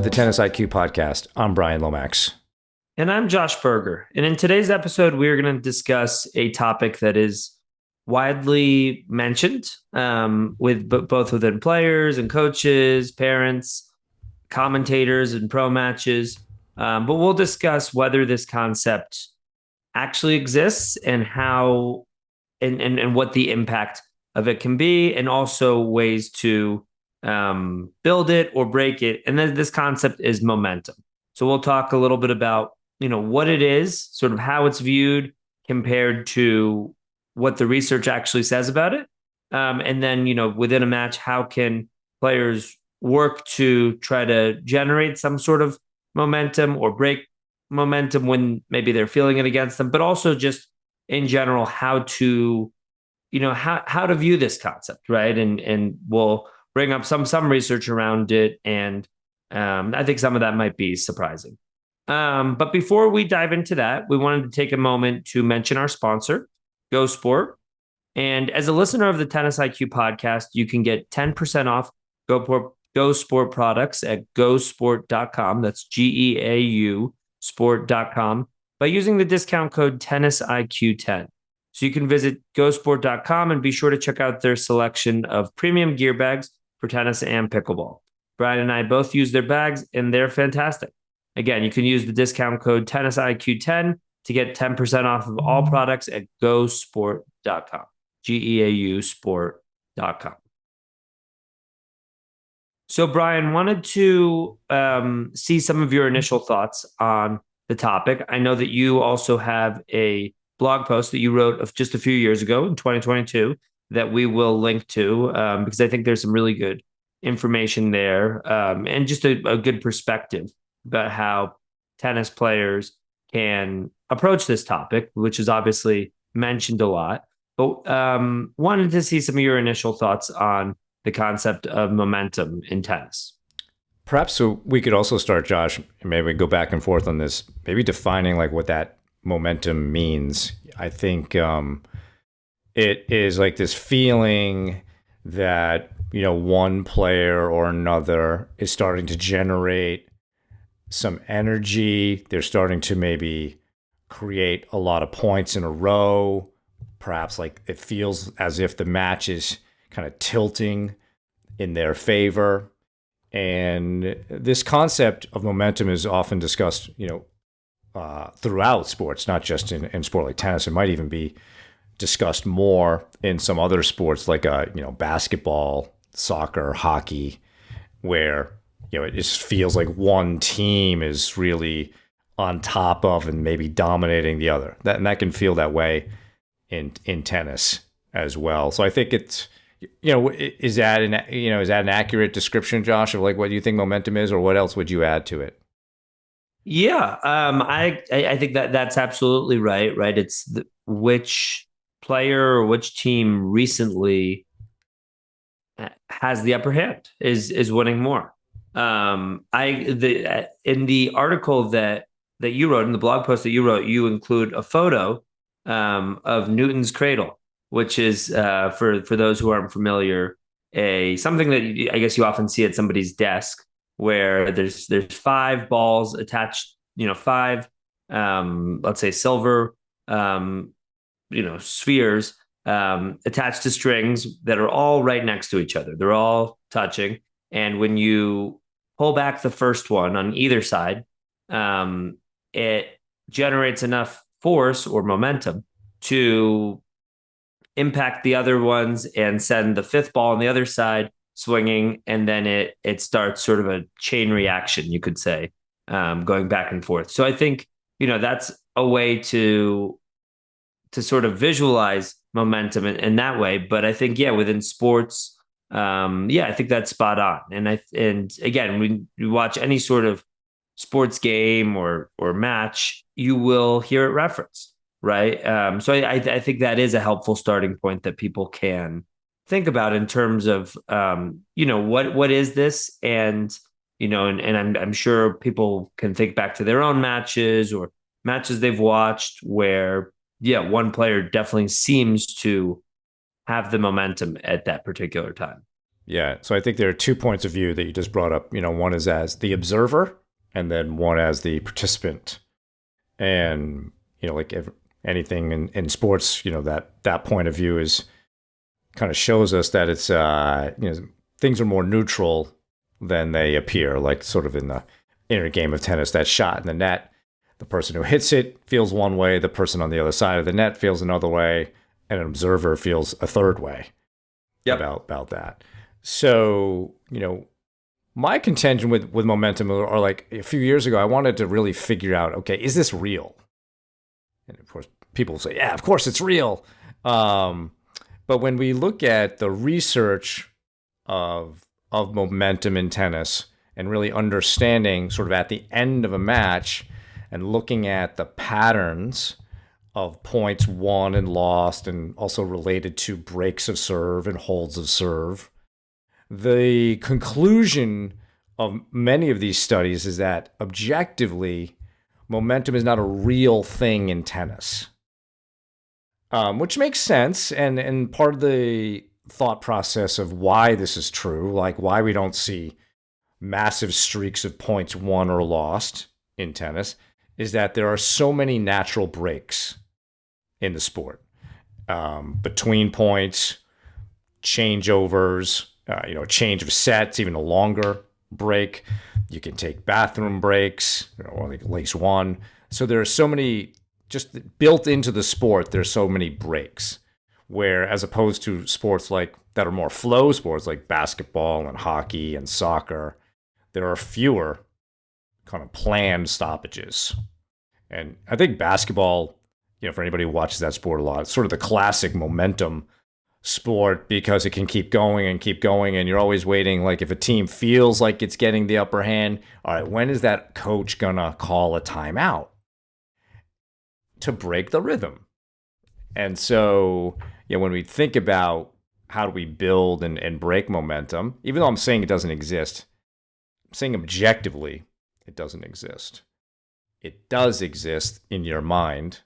the Tennis IQ podcast. I'm Brian Lomax. And I'm Josh Berger. And in today's episode, we're going to discuss a topic that is widely mentioned with both within players and coaches, parents, commentators, and pro matches. But we'll discuss whether this concept actually exists and how and what the impact of it can be, and also ways to build it or break it. And then this concept is momentum. So we'll talk a little bit about, what it is, sort of how it's viewed compared to what the research actually says about it. And then, within a match, how can players work to try to generate some sort of momentum or break momentum when maybe they're feeling it against them, but also just in general, how to, how to view this concept, right? And we'll bring up some research around it. And I think some of that might be surprising. But before we dive into that, we wanted to take a moment to mention our sponsor, Go Sport. And as a listener of the Tennis IQ podcast, you can get 10% off Go Sport products at gosport.com. That's GEAU sport.com by using the discount code TennisIQ10. So you can visit gosport.com and be sure to check out their selection of premium gear bags for tennis and pickleball. Brian and I both use their bags and they're fantastic. Again, you can use the discount code TennisIQ10 to get 10% off of all products at gosport.com. GEAU sport.com. So, Brian, wanted to see some of your initial thoughts on the topic. I know that you also have a blog post that you wrote of just a few years ago in 2022 that we will link to because I think there's some really good information there and just a good perspective about how tennis players can approach this topic, which is obviously mentioned a lot. But wanted to see some of your initial thoughts on the concept of momentum in tennis. Perhaps so we could also start, Josh, and maybe we go back and forth on this, maybe defining like what that momentum means. I think it is like this feeling that, one player or another is starting to generate some energy. They're starting to maybe create a lot of points in a row. Perhaps like it feels as if the match is kind of tilting in their favor. And this concept of momentum is often discussed, throughout sports, not just in sport like tennis. It might even be discussed more in some other sports like, basketball, soccer, hockey, where, it just feels like one team is really on top of and maybe dominating the other. And that can feel that way in tennis as well. So I think it's, is that an accurate description, Josh, of like what you think momentum is, or what else would you add to it? Yeah, I think that's absolutely right. Right, it's which player or which team recently has the upper hand is winning more. In the article that you wrote, in the blog post that you wrote, you include a photo of Newton's Cradle, which is for those who aren't familiar, something that I guess you often see at somebody's desk, where there's 5 balls attached, 5 let's say silver spheres attached to strings that are all right next to each other. They're all touching, and when you pull back the first one on either side, it generates enough force or momentum to impact the other ones and send the 5th ball on the other side swinging, and then it starts sort of a chain reaction, you could say, going back and forth. So I think that's a way to sort of visualize momentum in that way. But I think within sports, I think that's spot on. And again, when you watch any sort of sports game or match, you will hear it referenced, right? So I think that is a helpful starting point that people can think about in terms of what is this, and I'm sure people can think back to their own matches or matches they've watched where one player definitely seems to have the momentum at that particular time. Yeah. So I think there are 2 points of view that you just brought up. One is as the observer, and then one as the participant. And like anything in sports, that point of view is kind of shows us that it's things are more neutral than they appear. Like sort of in the inner game of tennis, that shot in the net, the person who hits it feels one way, the person on the other side of the net feels another way, and an observer feels a third way. Yep. About that. So, my contention with momentum are like a few years ago, I wanted to really figure out, okay, is this real? And of course, people say, yeah, of course it's real. But when we look at the research of momentum in tennis and really understanding sort of at the end of a match and looking at the patterns of points won and lost and also related to breaks of serve and holds of serve, the conclusion of many of these studies is that objectively, momentum is not a real thing in tennis, which makes sense. And part of the thought process of why this is true, like why we don't see massive streaks of points won or lost in tennis, is that there are so many natural breaks in the sport, between points, changeovers, change of sets, even a longer break. You can take bathroom breaks, or like at least one. So there are so many, just built into the sport, there's so many breaks. Where as opposed to sports like that are more flow sports like basketball and hockey and soccer, there are fewer kind of planned stoppages. And I think basketball, for anybody who watches that sport a lot, it's sort of the classic momentum sport because it can keep going and you're always waiting. Like if a team feels like it's getting the upper hand, all right, when is that coach gonna call a timeout to break the rhythm? And so, when we think about how do we build and break momentum, even though I'm saying it doesn't exist, I'm saying objectively it doesn't exist. It does exist in your mind.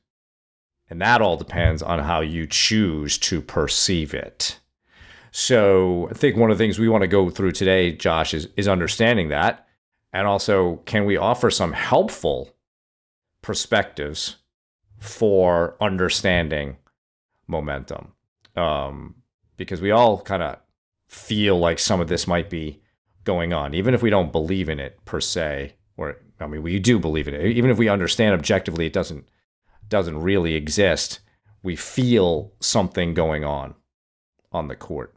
And that all depends on how you choose to perceive it. So I think one of the things we want to go through today, Josh, is understanding that. And also, can we offer some helpful perspectives for understanding momentum? Because we all kind of feel like some of this might be going on, even if we don't believe in it per se, we do believe in it. Even if we understand objectively it doesn't really exist, we feel something going on the court.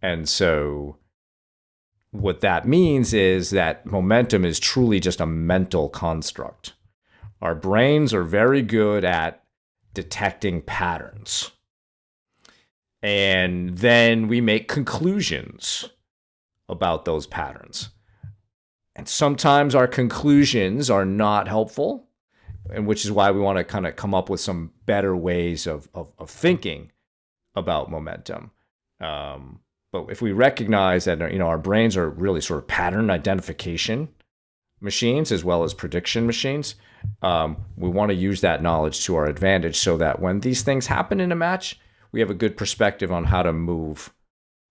And so what that means is that momentum is truly just a mental construct. Our brains are very good at detecting patterns. And then we make conclusions about those patterns. And sometimes our conclusions are not helpful, and which is why we want to kind of come up with some better ways of thinking about momentum. But if we recognize that our brains are really sort of pattern identification machines as well as prediction machines, we want to use that knowledge to our advantage so that when these things happen in a match, we have a good perspective on how to move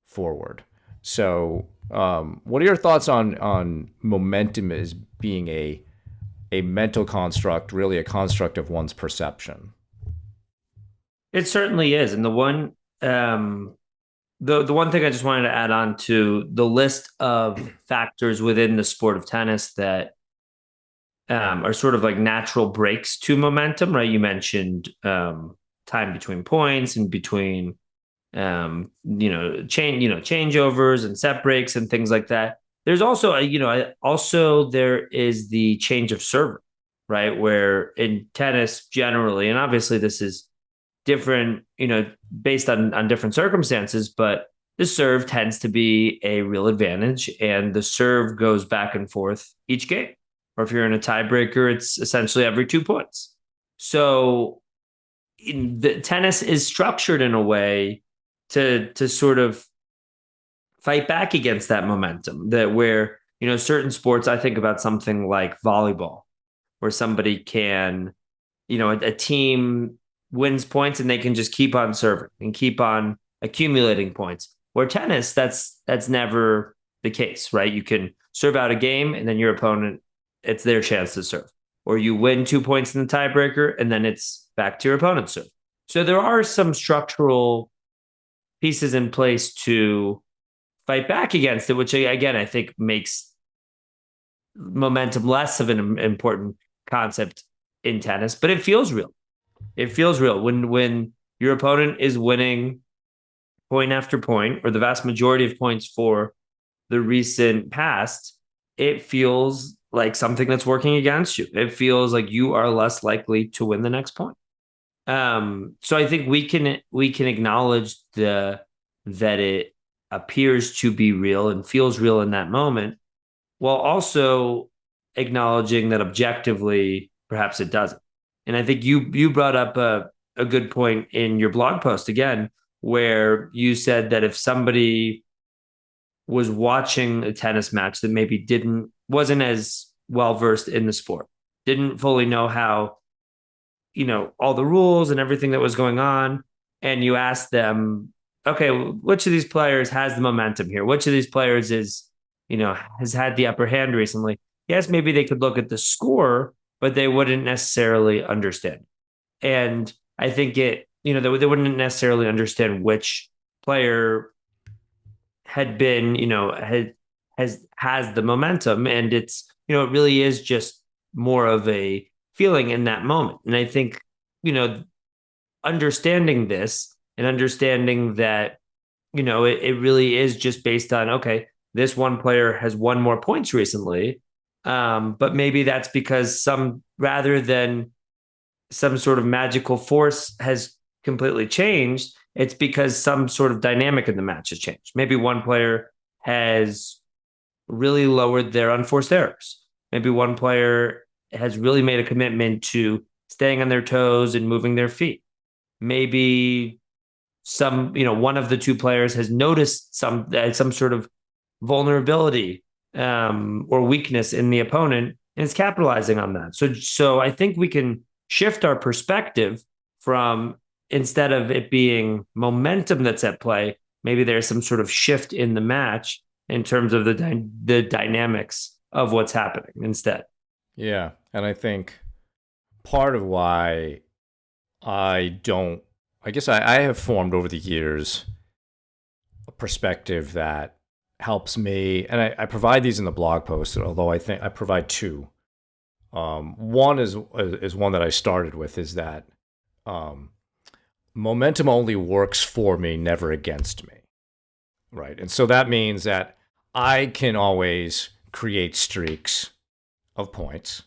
forward. So what are your thoughts on momentum as being a mental construct, really a construct of one's perception? It certainly is. And the one thing I just wanted to add on to the list of factors within the sport of tennis that are sort of like natural breaks to momentum, right? You mentioned time between points and between changeovers and set breaks and things like that. There's also there is the change of server, right? Where in tennis generally, and obviously this is different, based on different circumstances, but the serve tends to be a real advantage, and the serve goes back and forth each game. Or if you're in a tiebreaker, it's essentially every 2 points. So the tennis is structured in a way to sort of fight back against that momentum, that where, certain sports, I think about something like volleyball, where somebody can, a team wins points and they can just keep on serving and keep on accumulating points. Where tennis, that's never the case, right? You can serve out a game and then your opponent, it's their chance to serve. Or you win 2 points in the tiebreaker and then it's back to your opponent's serve. So there are some structural pieces in place to fight back against it, which again, I think makes momentum less of an important concept in tennis, but it feels real. It feels real when your opponent is winning point after point, or the vast majority of points for the recent past. It feels like something that's working against you. It feels like you are less likely to win the next point. So I think we can acknowledge that it appears to be real and feels real in that moment, while also acknowledging that objectively perhaps it doesn't. And I think you brought up a good point in your blog post again, where you said that if somebody was watching a tennis match that maybe wasn't as well versed in the sport, didn't fully know how, all the rules and everything that was going on, and you asked them, okay, which of these players has the momentum here? Which of these players has had the upper hand recently? Yes, maybe they could look at the score, but they wouldn't necessarily understand. And I think they wouldn't necessarily understand which player had been, has the momentum. And it really is just more of a feeling in that moment. And I think, understanding this and understanding that, it really is just based on, okay, this one player has won more points recently. But maybe that's because rather than some sort of magical force has completely changed, it's because some sort of dynamic in the match has changed. Maybe one player has really lowered their unforced errors. Maybe one player has really made a commitment to staying on their toes and moving their feet. Maybe one of the two players has noticed some sort of vulnerability or weakness in the opponent and is capitalizing on that. So I think we can shift our perspective from, instead of it being momentum that's at play, maybe there's some sort of shift in the match in terms of the dynamics of what's happening instead. Yeah. And I think part of why I guess I have formed over the years a perspective that helps me, and I provide these in the blog post, although I think I provide two. One is one that I started with, is that momentum only works for me, never against me, right? And so that means that I can always create streaks of points,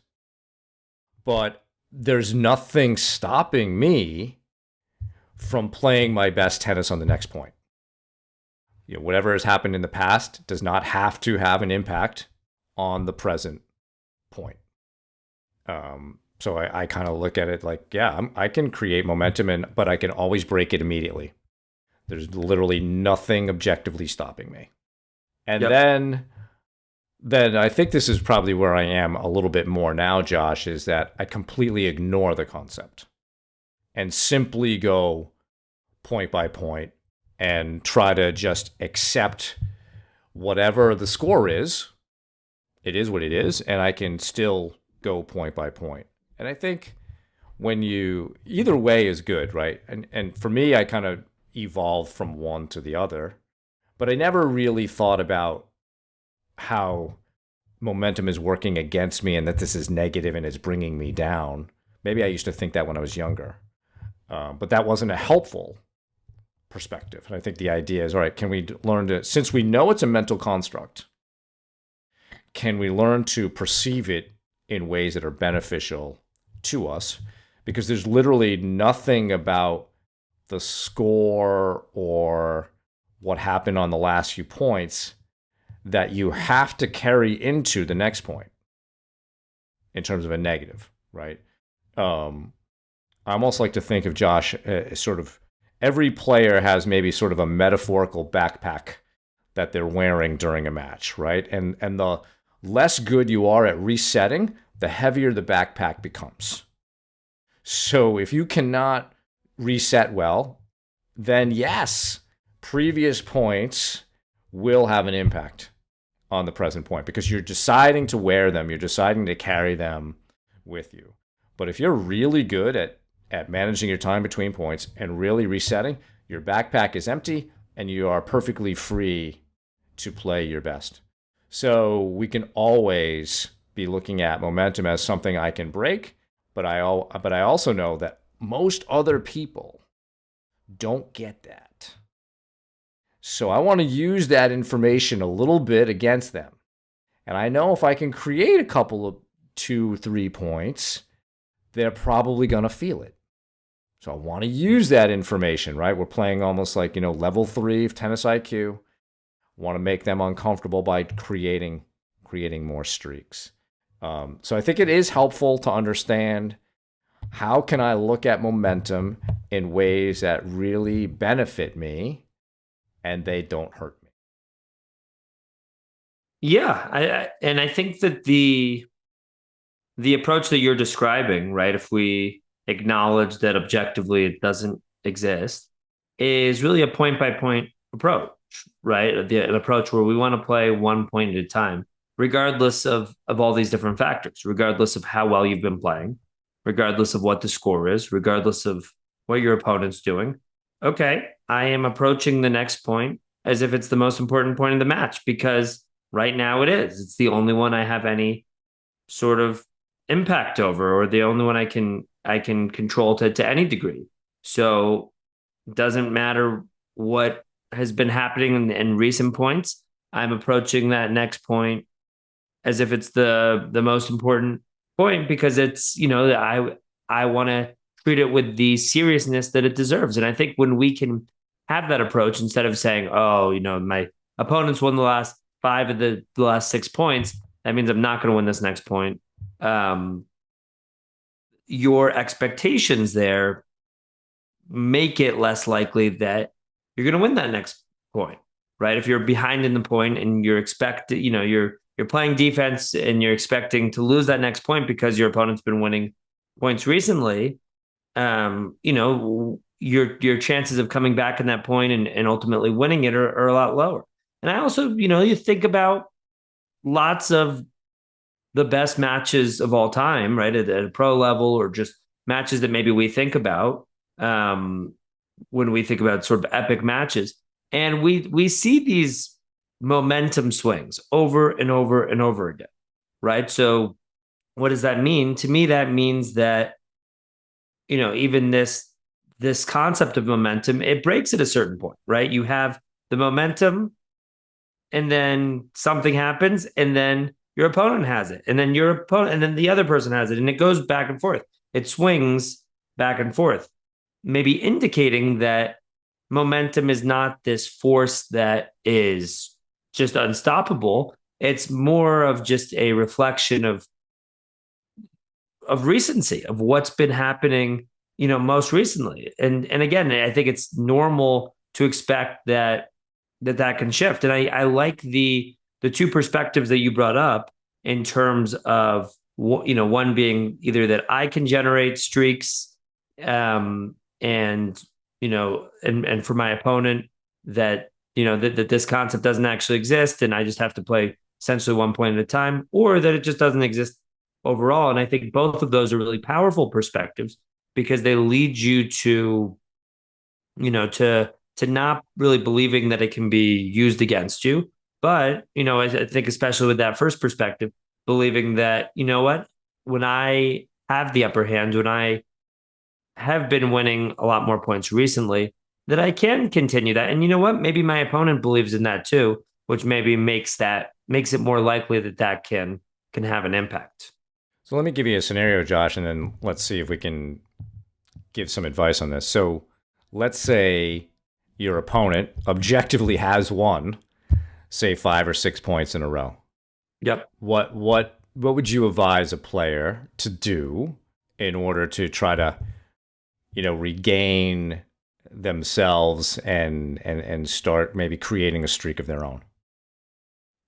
but there's nothing stopping me from playing my best tennis on the next point. Whatever has happened in the past does not have to have an impact on the present point. So I kind of look at it like, yeah, I can create momentum, but I can always break it immediately. There's literally nothing objectively stopping me. And yep. Then I think this is probably where I am a little bit more now, Josh, is that I completely ignore the concept and simply go point by point and try to just accept whatever the score is. It is what it is, and I can still go point by point. And I think either way is good, right? And for me, I kind of evolved from one to the other, but I never really thought about how momentum is working against me and that this is negative and it's bringing me down. Maybe I used to think that when I was younger, but that wasn't a helpful perspective. And I think the idea is, all right, can we learn to, since we know it's a mental construct, can we learn to perceive it in ways that are beneficial to us? Because there's literally nothing about the score or what happened on the last few points that you have to carry into the next point in terms of a negative, right? I almost like to think of, Josh, sort of every player has maybe sort of a metaphorical backpack that they're wearing during a match, right? And the less good you are at resetting, the heavier the backpack becomes. So if you cannot reset well, then yes, previous points will have an impact on the present point because you're deciding to wear them, you're deciding to carry them with you. But if you're really good at managing your time between points and really resetting, your backpack is empty and you are perfectly free to play your best. So we can always be looking at momentum as something I can break, but I also know that most other people don't get that. So I want to use that information a little bit against them. And I know if I can create a couple of 2-3 points, they're probably going to feel it. So I want to use that information, right? We're playing almost like, level 3 of tennis IQ. Want to make them uncomfortable by creating more streaks. So I think it is helpful to understand how can I look at momentum in ways that really benefit me and they don't hurt me. Yeah, I think that the approach that you're describing, right, if we acknowledge that objectively it doesn't exist, is really a point-by-point approach, right? An approach where we want to play 1 point at a time, regardless of all these different factors, regardless of how well you've been playing, regardless of what the score is, regardless of what your opponent's doing. Okay, I am approaching the next point as if it's the most important point of the match because right now it is. It's the only one I have any sort of impact over, or the only one I can control to any degree. So it doesn't matter what has been happening in recent points. I'm approaching that next point as if it's the most important point because it's, I want to treat it with the seriousness that it deserves. And I think when we can have that approach, instead of saying, oh, my opponent's won the last 5 of the last 6 points, that means I'm not going to win this next point. Your expectations there make it less likely that you're going to win that next point, right? If you're behind in the point and you're you're playing defense and you're expecting to lose that next point because your opponent's been winning points recently, your chances of coming back in that point and ultimately winning it are a lot lower. And I also, you think about lots of the best matches of all time, right? At a pro level, or just matches that maybe we think about when we think about sort of epic matches. And we see these momentum swings over and over and over again, right? So what does that mean? To me, that means that, even this concept of momentum, it breaks at a certain point, right? You have the momentum and then something happens and then your opponent has it, and then and then the other person has it, and it goes back and forth. It swings back and forth, maybe indicating that momentum is not this force that is just unstoppable. It's more of just a reflection of recency, of what's been happening, most recently. And again, I think it's normal to expect that can shift. And I like the two perspectives that you brought up in terms of, one being either that I can generate streaks, and for my opponent that, that this concept doesn't actually exist and I just have to play essentially 1 point at a time, or that it just doesn't exist overall. And I think both of those are really powerful perspectives because they lead you to, to not really believing that it can be used against you. But, I think especially with that first perspective, believing that, when I have the upper hand, when I have been winning a lot more points recently, that I can continue that. And maybe my opponent believes in that too, which maybe makes it more likely that can have an impact. So let me give you a scenario, Josh, and then let's see if we can give some advice on this. So let's say your opponent objectively has won, say 5 or 6 points in a row. Yep. What would you advise a player to do in order to try to, regain themselves and start maybe creating a streak of their own?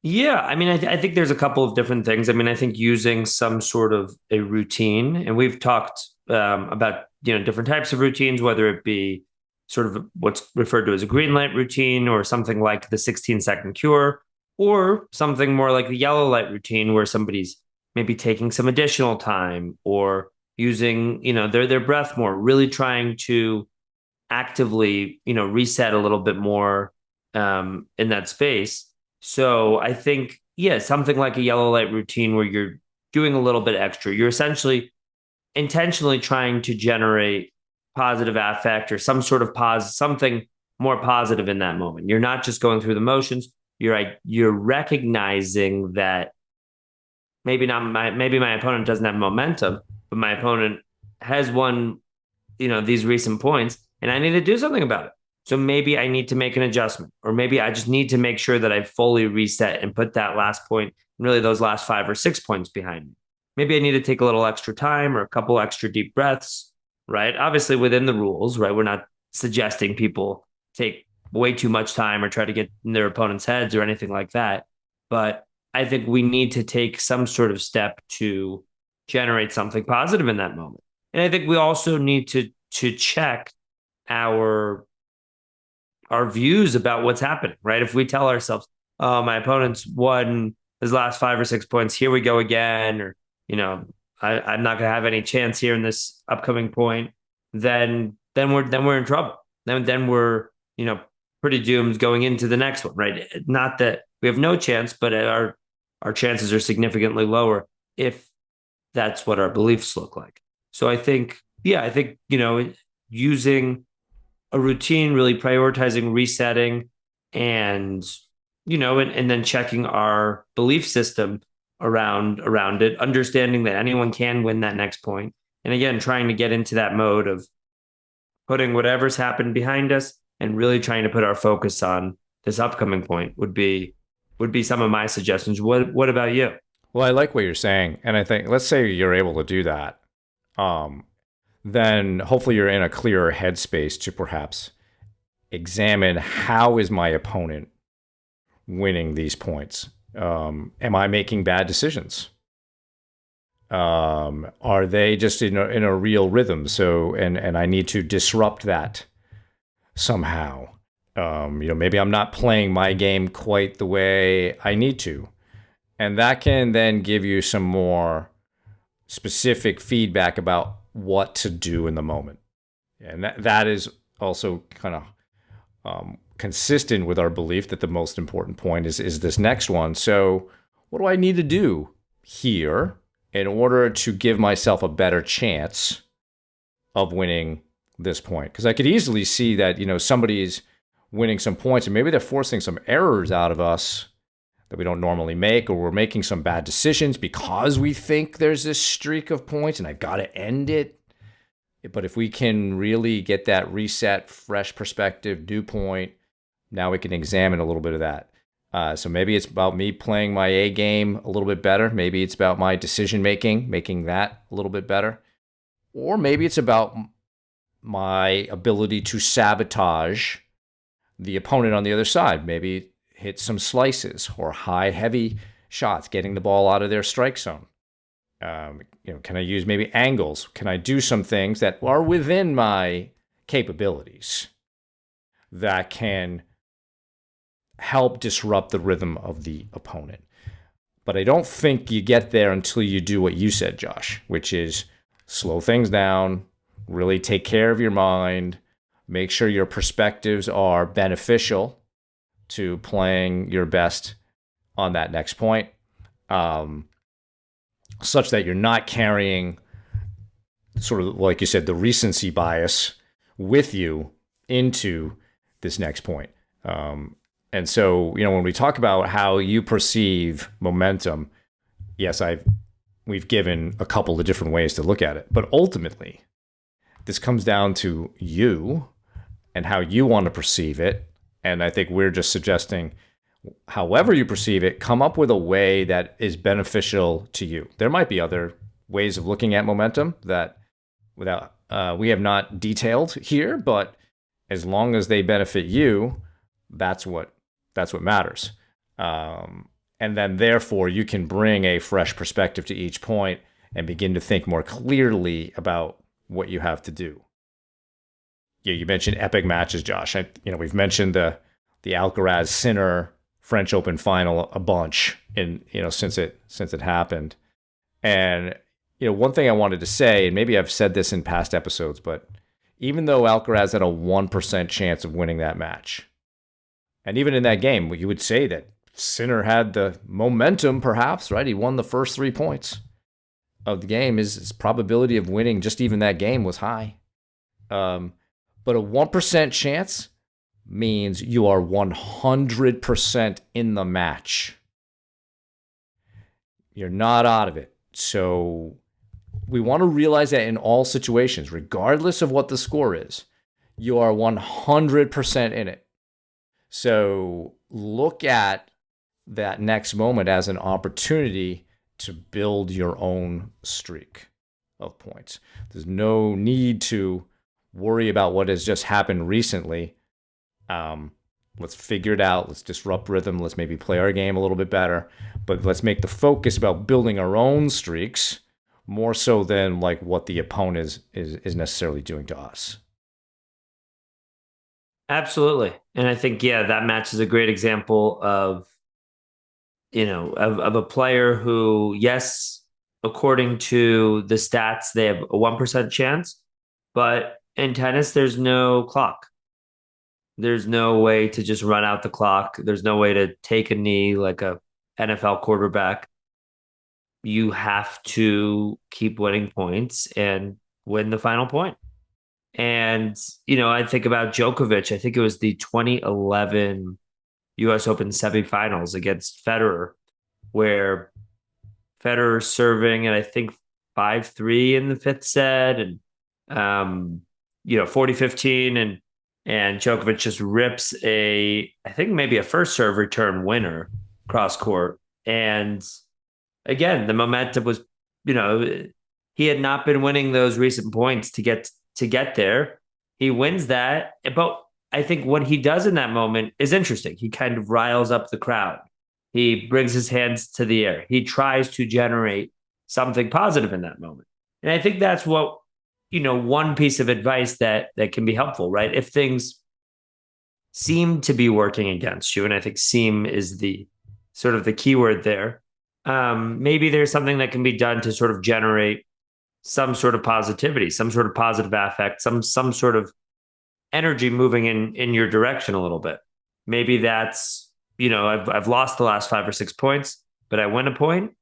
Yeah, I mean, I think there's a couple of different things. I mean, I think using some sort of a routine, and we've talked about different types of routines, whether it be sort of what's referred to as a green light routine, or something like the 16-second cure, or something more like the yellow light routine where somebody's maybe taking some additional time or using, their breath more, really trying to actively, reset a little bit more in that space. So I think, yeah, something like a yellow light routine where you're doing a little bit extra. You're essentially intentionally trying to generate positive affect or some sort of something more positive in that moment. You're not just going through the motions. You're recognizing that maybe my opponent doesn't have momentum, but my opponent has won, these recent points, and I need to do something about it. So maybe I need to make an adjustment, or maybe I just need to make sure that I fully reset and put that last point and really those last 5 or 6 points behind me. Maybe I need to take a little extra time or a couple extra deep breaths, right? Obviously within the rules, right? We're not suggesting people take way too much time or try to get in their opponent's heads or anything like that. But I think we need to take some sort of step to generate something positive in that moment. And I think we also need to check our views about what's happening, right? If we tell ourselves, "Oh, my opponent's won his last 5 or 6 points, here we go again," or I'm not going to have any chance here in this upcoming point, then we're in trouble. Then we're pretty doomed going into the next one, right? Not that we have no chance, but our chances are significantly lower if that's what our beliefs look like. So I think, using a routine, really prioritizing resetting, and and then checking our belief system around it, understanding that anyone can win that next point, and again trying to get into that mode of putting whatever's happened behind us and really trying to put our focus on this upcoming point would be some of my suggestions. What about you? Well, I like what you're saying, and I think, let's say you're able to do that, then hopefully you're in a clearer headspace to perhaps examine, how is my opponent winning these points? Am I making bad decisions? Are they just in a real rhythm? So, and I need to disrupt that somehow. Maybe I'm not playing my game quite the way I need to. And that can then give you some more specific feedback about what to do in the moment. And that is also kind of consistent with our belief that the most important point is this next one. So what do I need to do here in order to give myself a better chance of winning this point? Because I could easily see that, somebody's winning some points and maybe they're forcing some errors out of us that we don't normally make, or we're making some bad decisions because we think there's this streak of points and I've got to end it. But if we can really get that reset, fresh perspective, dew point, now we can examine a little bit of that. So maybe it's about me playing my A game a little bit better. Maybe it's about my decision making that a little bit better. Or maybe it's about my ability to sabotage the opponent on the other side. Maybe hit some slices or high, heavy shots, getting the ball out of their strike zone. Can I use maybe angles? Can I do some things that are within my capabilities that can help disrupt the rhythm of the opponent? But I don't think you get there until you do what you said, Josh, which is slow things down, really take care of your mind, make sure your perspectives are beneficial to playing your best on that next point, such that you're not carrying, sort of like you said, the recency bias with you into this next point. And so, when we talk about how you perceive momentum, yes, we've given a couple of different ways to look at it, but ultimately this comes down to you and how you want to perceive it. And I think we're just suggesting, however you perceive it, come up with a way that is beneficial to you. There might be other ways of looking at momentum that we have not detailed here, but as long as they benefit you, that's what matters. And then therefore you can bring a fresh perspective to each point and begin to think more clearly about what you have to do. you mentioned epic matches, Josh. We've mentioned the Alcaraz Sinner French Open final a bunch since it happened. And one thing I wanted to say, and maybe I've said this in past episodes, but even though Alcaraz had a 1% chance of winning that match, and even in that game, you would say that Sinner had the momentum, perhaps, right? He won the first 3 points of the game. His probability of winning just even that game was high. But a 1% chance means you are 100% in the match. You're not out of it. So we want to realize that in all situations, regardless of what the score is, you are 100% in it. So look at that next moment as an opportunity to build your own streak of points. There's no need to worry about what has just happened recently. Let's figure it out. Let's disrupt rhythm. Let's maybe play our game a little bit better. But let's make the focus about building our own streaks more so than like what the opponent is necessarily doing to us. Absolutely. And I think, that match is a great example of a player who, yes, according to the stats, they have a 1% chance, but in tennis, there's no clock. There's no way to just run out the clock. There's no way to take a knee like a NFL quarterback. You have to keep winning points and win the final point. And, I think about Djokovic. I think it was the 2011 US Open semifinals against Federer, where Federer serving and I think 5-3 in the fifth set and 40-15 and Djokovic just rips I think maybe a first serve return winner cross court. And again, the momentum was, he had not been winning those recent points to get there. He wins that, but I think what he does in that moment is interesting. He kind of riles up the crowd. He brings his hands to the air. He tries to generate something positive in that moment. And I think that's what, one piece of advice that can be helpful, right? If things seem to be working against you, and I think seem is the sort of the keyword there, maybe there's something that can be done to sort of generate some sort of positivity, some sort of positive affect, some sort of energy moving in your direction a little bit. Maybe that's, I've lost the last 5 or 6 points, but I win a point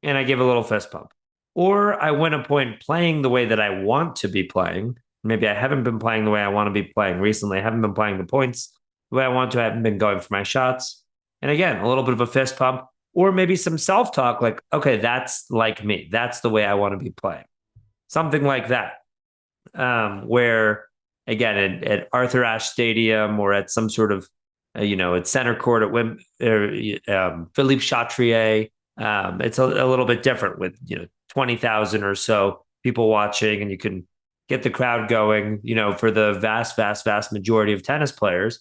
and I give a little fist pump. Or I win a point playing the way that I want to be playing. Maybe I haven't been playing the way I want to be playing recently. I haven't been playing the points the way I want to. I haven't been going for my shots. And again, a little bit of a fist pump, or maybe some self-talk like, okay, that's like me. That's the way I want to be playing. Something like that. Where, again, at Arthur Ashe Stadium or at some sort of, at center court at Philippe Chatrier, it's a little bit different with, 20,000 or so people watching, and you can get the crowd going, for the vast, vast, vast majority of tennis players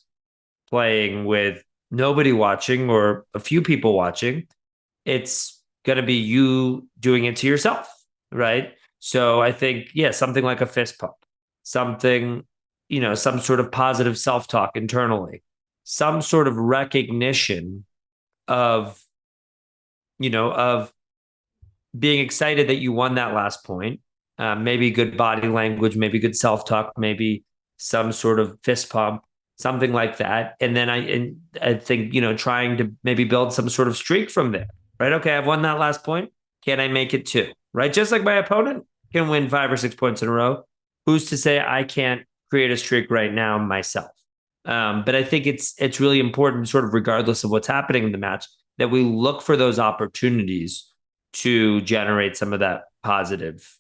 playing with nobody watching or a few people watching. It's going to be you doing it to yourself, right? So I think, something like a fist pump, something, some sort of positive self-talk internally, some sort of recognition of being excited that you won that last point, maybe good body language, maybe good self-talk, maybe some sort of fist pump, something like that. And then I think, trying to maybe build some sort of streak from there, right? Okay, I've won that last point. Can I make it 2, right? Just like my opponent can win 5 or 6 points in a row. Who's to say I can't create a streak right now myself? But I think it's really important, sort of regardless of what's happening in the match, that we look for those opportunities to generate some of that positive,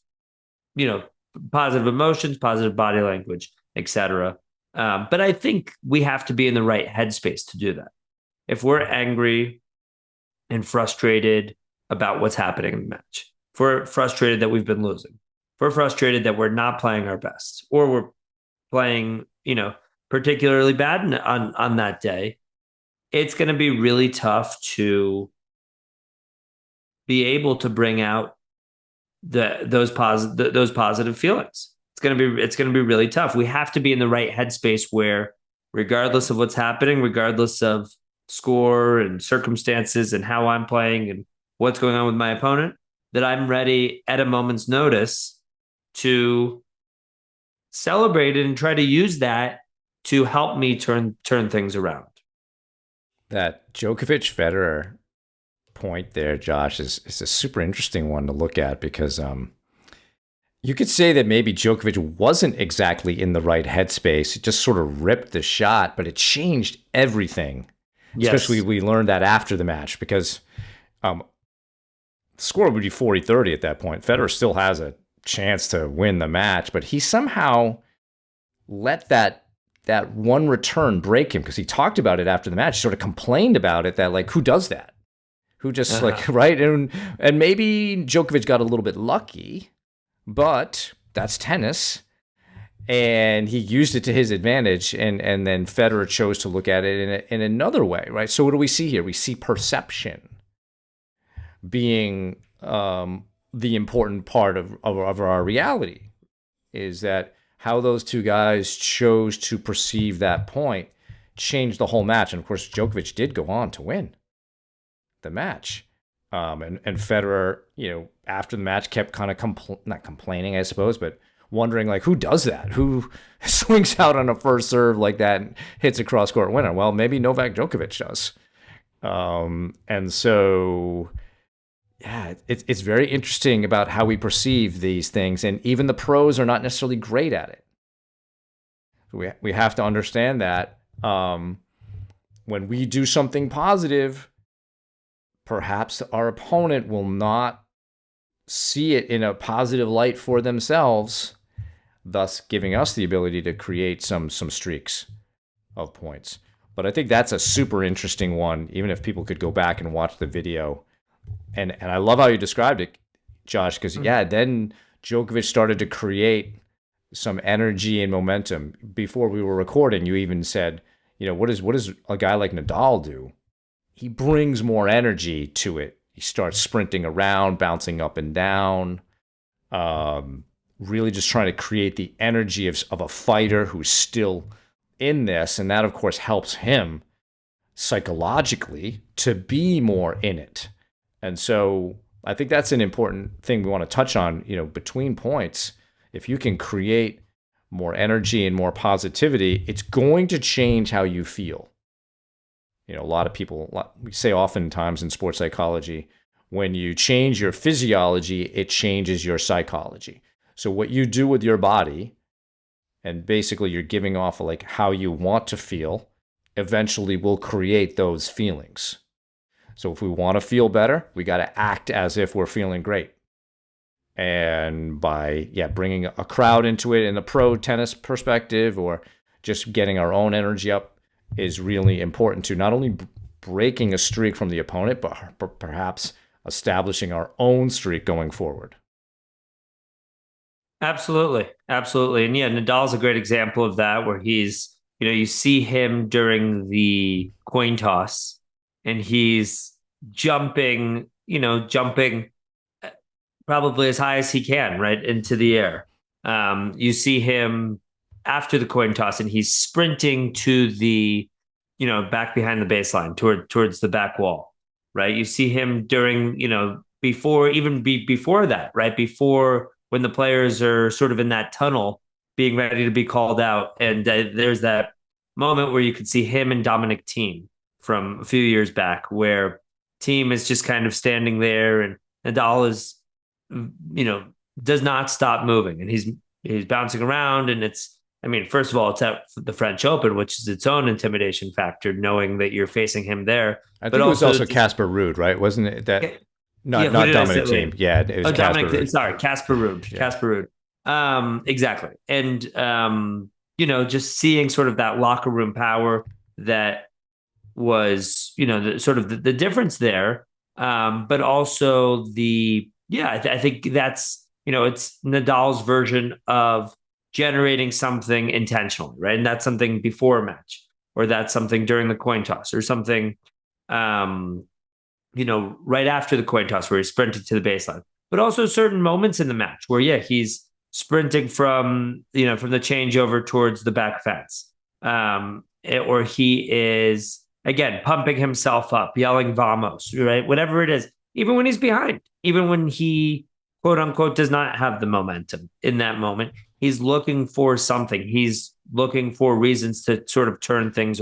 positive emotions, positive body language, etc. But I think we have to be in the right headspace to do that. If we're angry and frustrated about what's happening in the match, if we're frustrated that we've been losing, if we're frustrated that we're not playing our best, or we're playing, particularly bad on that day, it's going to be really tough to be able to bring out those positive feelings. It's it's gonna be really tough. We have to be in the right headspace where, regardless of what's happening, regardless of score and circumstances and how I'm playing and what's going on with my opponent, that I'm ready at a moment's notice to celebrate it and try to use that to help me turn things around. That Djokovic Federer point there, Josh, is a super interesting one to look at because you could say that maybe Djokovic wasn't exactly in the right headspace. It just sort of ripped the shot, but it changed everything. Yes. Especially we learned that after the match because the score would be 40-30 at that point. Federer still has a chance to win the match, but he somehow let that one return break him because he talked about it after the match. He sort of complained about it that, like, who does that? Who just like, right? And maybe Djokovic got a little bit lucky, but that's tennis. And he used it to his advantage. And then Federer chose to look at it in another way, right? So what do we see here? We see perception being the important part of our reality, is that how those two guys chose to perceive that point changed the whole match. And of course, Djokovic did go on to win the match. And Federer, after the match kept kind of not complaining, I suppose, but wondering, like, who does that? Who swings out on a first serve like that and hits a cross-court winner? Well, maybe Novak Djokovic does. And so, yeah, it's very interesting about how we perceive these things. And even the pros are not necessarily great at it. We have to understand that when we do something positive, perhaps our opponent will not see it in a positive light for themselves, thus giving us the ability to create some streaks of points. But I think that's a super interesting one, even if people could go back and watch the video. And I love how you described it, Josh, because, then Djokovic started to create some energy and momentum. Before we were recording, you even said, what does a guy like Nadal do? He brings more energy to it. He starts sprinting around, bouncing up and down, really just trying to create the energy of a fighter who's still in this. And that, of course, helps him psychologically to be more in it. And so I think that's an important thing we want to touch on, between points. If you can create more energy and more positivity, it's going to change how you feel. A lot of people, we say oftentimes in sports psychology, when you change your physiology, it changes your psychology. So what you do with your body, and basically you're giving off like how you want to feel, eventually will create those feelings. So if we want to feel better, we got to act as if we're feeling great. And by bringing a crowd into it in the pro tennis perspective, or just getting our own energy up, is really important to not only breaking a streak from the opponent, but perhaps establishing our own streak going forward. Absolutely. Absolutely. And Nadal's a great example of that, where he's, you see him during the coin toss and he's jumping probably as high as he can, right into the air. You see him after the coin toss and he's sprinting to the, back behind the baseline towards the back wall, right? You see him during, before that, right? Before, when the players are sort of in that tunnel being ready to be called out. And there's that moment where you could see him and Dominic Thiem from a few years back, where Thiem is just kind of standing there and Nadal is, does not stop moving, and he's bouncing around. And first of all, it's at the French Open, which is its own intimidation factor, knowing that you're facing him there. I think it was also Casper Ruud, right? Wasn't it that? Not Dominic Thiem. Yeah, it was Casper Ruud. Sorry, Casper Ruud. Yeah. Casper Ruud. Exactly. And, just seeing sort of that locker room power that was, the difference there. But also I think that's, it's Nadal's version of generating something intentionally, right? And that's something before a match, or that's something during the coin toss, or something, right after the coin toss where he's sprinted to the baseline. But also certain moments in the match where, he's sprinting from from the changeover towards the back fence, or he is again pumping himself up, yelling "vamos," right? Whatever it is, even when he's behind, even when he quote unquote does not have the momentum in that moment, he's looking for something. He's looking for reasons to sort of turn things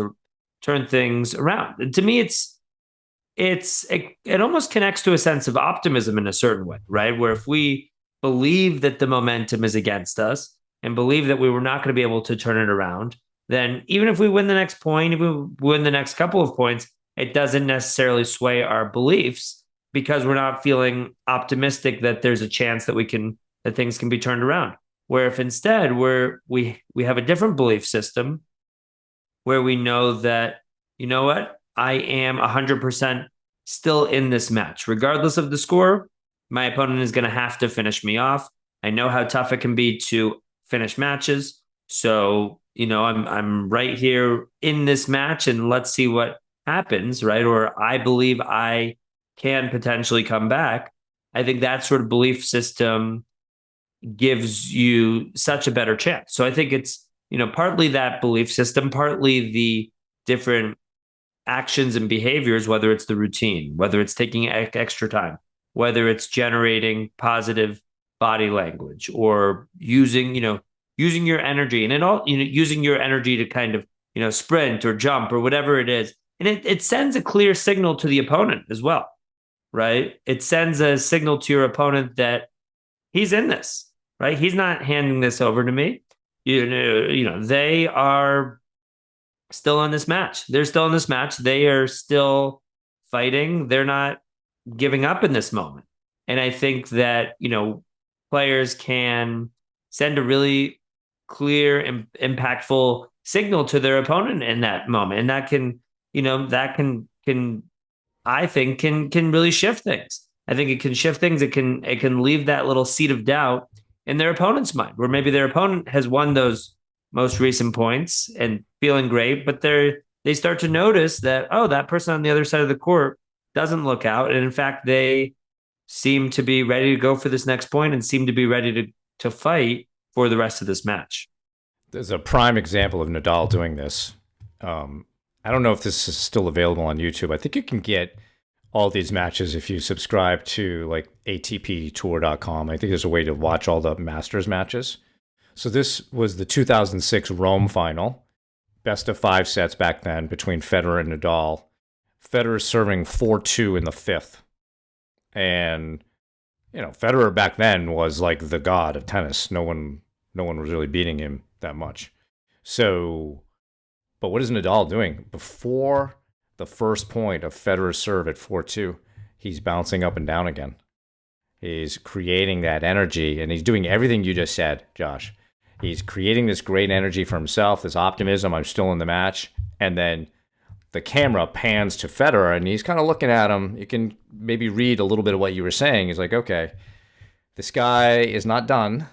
around. And to me, it almost connects to a sense of optimism in a certain way, right? Where if we believe that the momentum is against us and believe that we were not going to be able to turn it around, then even if we win the next point, if we win the next couple of points, it doesn't necessarily sway our beliefs because we're not feeling optimistic that there's a chance that things can be turned around. Where if instead we have a different belief system where we know that, you know what, I am 100% still in this match. Regardless of the score, my opponent is going to have to finish me off. I know how tough it can be to finish matches. So, I'm right here in this match and let's see what happens, right? Or I believe I can potentially come back. I think that sort of belief system gives you such a better chance. So I think it's, partly that belief system, partly the different actions and behaviors, whether it's the routine, whether it's taking extra time, whether it's generating positive body language or using your energy and it all, using your energy to kind of, sprint or jump or whatever it is. And it sends a clear signal to the opponent as well, right? It sends a signal to your opponent that he's in this, right? He's not handing this over to me. They are still in this match. They're still in this match. They are still fighting. They're not giving up in this moment. And I think that, players can send a really clear and impactful signal to their opponent in that moment. And that can I think can really shift things. I think it can shift things. It can leave that little seed of doubt in their opponent's mind, where maybe their opponent has won those most recent points and feeling great, but they start to notice that, oh, that person on the other side of the court doesn't look out. And in fact, they seem to be ready to go for this next point and seem to be ready to fight for the rest of this match. There's a prime example of Nadal doing this. I don't know if this is still available on YouTube. I think you can get all these matches if you subscribe to like ATPtour.com. I think there's a way to watch all the Masters matches. So this was the 2006 Rome final, best of 5 sets back then between Federer and Nadal. Federer serving 4-2 in the fifth. And, Federer back then was like the god of tennis. No one was really beating him that much. So, but what is Nadal doing? Before the first point of Federer's serve at 4-2, he's bouncing up and down again. He's creating that energy, and he's doing everything you just said, Josh. He's creating this great energy for himself, this optimism, I'm still in the match. And then the camera pans to Federer, and he's kind of looking at him. You can maybe read a little bit of what you were saying. He's like, okay, this guy is not done.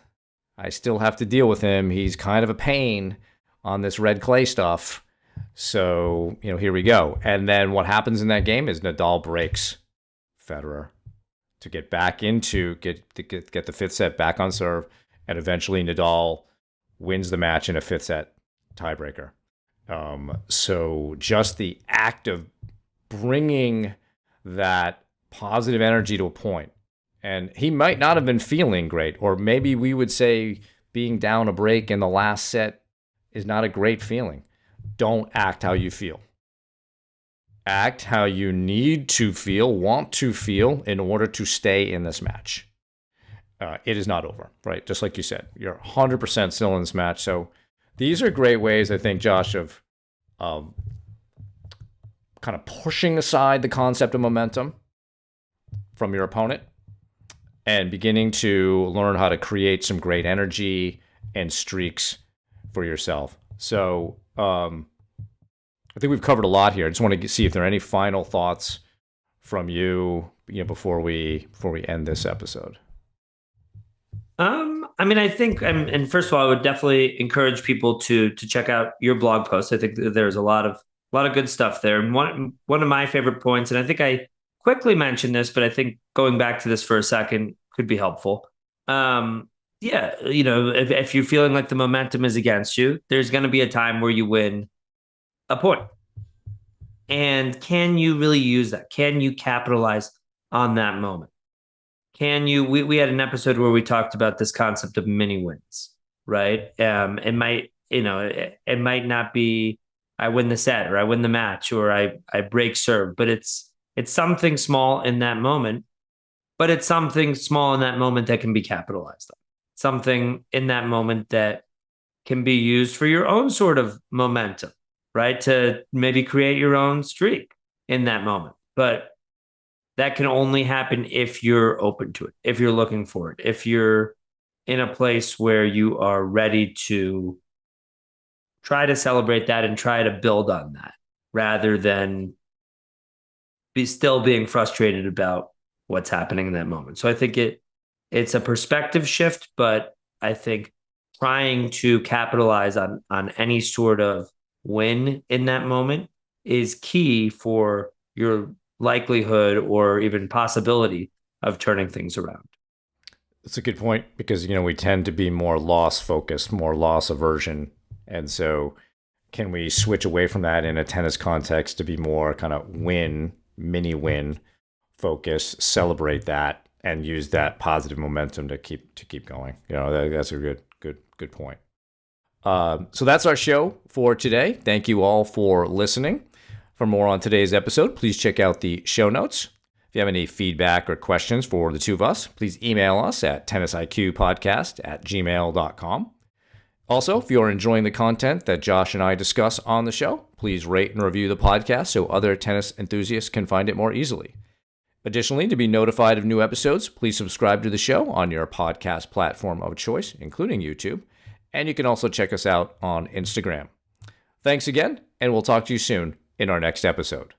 I still have to deal with him. He's kind of a pain on this red clay stuff. So, here we go. And then what happens in that game is Nadal breaks Federer to get back into, get the fifth set back on serve. And eventually Nadal wins the match in a fifth set tiebreaker. So just the act of bringing that positive energy to a point, and he might not have been feeling great, or maybe we would say being down a break in the last set is not a great feeling. Don't act how you feel. Act how you need to feel, want to feel in order to stay in this match. It is not over, right? Just like you said, you're 100% still in this match. So these are great ways, I think, Josh, of kind of pushing aside the concept of momentum from your opponent and beginning to learn how to create some great energy and streaks for yourself. So I think we've covered a lot here. I just want to see if there are any final thoughts from you, before we end this episode. I think, and first of all, I would definitely encourage people to check out your blog post. I think that there's a lot of good stuff there. And one of my favorite points, and I think I quickly mentioned this, but I think going back to this for a second could be helpful. Yeah, if you're feeling like the momentum is against you, there's going to be a time where you win a point. And can you really use that? Can you capitalize on that moment? Can you? We had an episode where we talked about this concept of mini wins, right? It might, it might not be I win the set or I win the match or I break serve, but it's something small in that moment, but it's something small in that moment that can be capitalized on. Something in that moment that can be used for your own sort of momentum, right? To maybe create your own streak in that moment. But that can only happen if you're open to it, if you're looking for it, if you're in a place where you are ready to try to celebrate that and try to build on that rather than be still being frustrated about what's happening in that moment. So I think it's a perspective shift, but I think trying to capitalize on any sort of win in that moment is key for your likelihood or even possibility of turning things around. That's a good point because, we tend to be more loss focused, more loss aversion. And so can we switch away from that in a tennis context to be more kind of mini win focus, celebrate that and use that positive momentum to keep going. That's a good point. So that's our show for today. Thank you all for listening. For more on today's episode, please check out the show notes. If you have any feedback or questions for the two of us, please email us at tennisiqpodcast@gmail.com. Also, if you're enjoying the content that Josh and I discuss on the show, please rate and review the podcast so other tennis enthusiasts can find it more easily. Additionally, to be notified of new episodes, please subscribe to the show on your podcast platform of choice, including YouTube. And you can also check us out on Instagram. Thanks again, and we'll talk to you soon in our next episode.